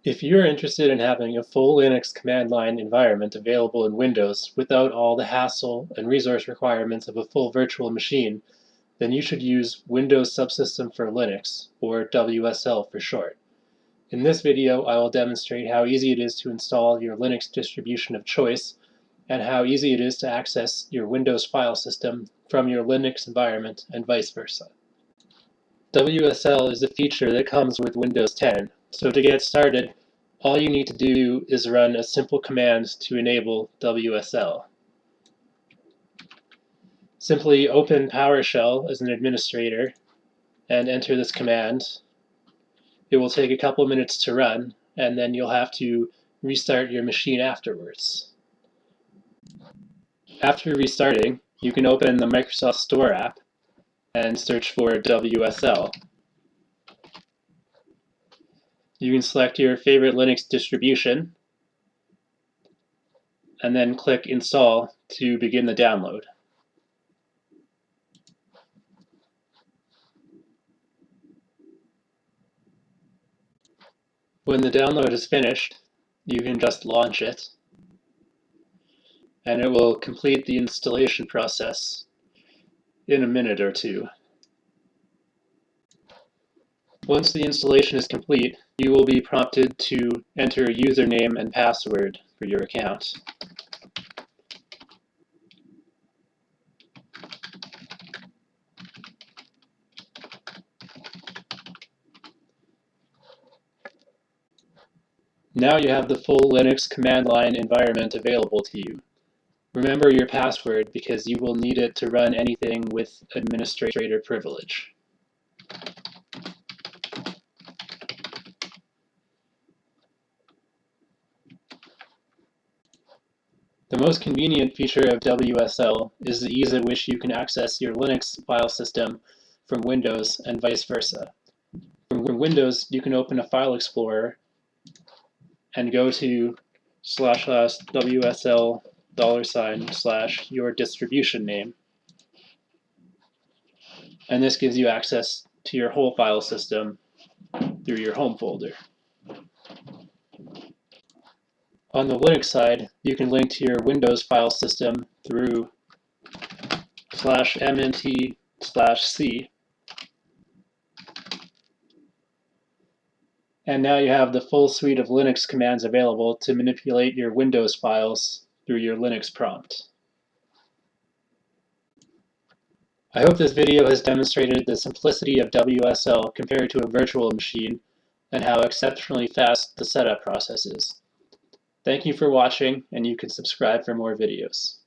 If you're interested in having a full Linux command line environment available in Windows without all the hassle and resource requirements of a full virtual machine, then you should use Windows Subsystem for Linux, or WSL for short. In this video, I will demonstrate how easy it is to install your Linux distribution of choice and how easy it is to access your Windows file system from your Linux environment and vice versa. WSL is a feature that comes with Windows 10, so to get started, all you need to do is run a simple command to enable WSL. Simply open PowerShell as an administrator and enter this command. It will take a couple minutes to run, and then you'll have to restart your machine afterwards. After restarting, you can open the Microsoft Store app and search for WSL. You can select your favorite Linux distribution and then click Install to begin the download. When the download is finished, you can just launch it, and it will complete the installation process in a minute or two. Once the installation is complete, you will be prompted to enter a username and password for your account. Now you have the full Linux command line environment available to you. Remember your password because you will need it to run anything with administrator privilege. The most convenient feature of WSL is the ease at which you can access your Linux file system from Windows and vice versa. From Windows, you can open a file explorer and go to //WSL $ your distribution name. And this gives you access to your whole file system through your home folder. On the Linux side, you can link to your Windows file system through /mnt/c. And now you have the full suite of Linux commands available to manipulate your Windows files through your Linux prompt. I hope this video has demonstrated the simplicity of WSL compared to a virtual machine and how exceptionally fast the setup process is. Thank you for watching, and you can subscribe for more videos.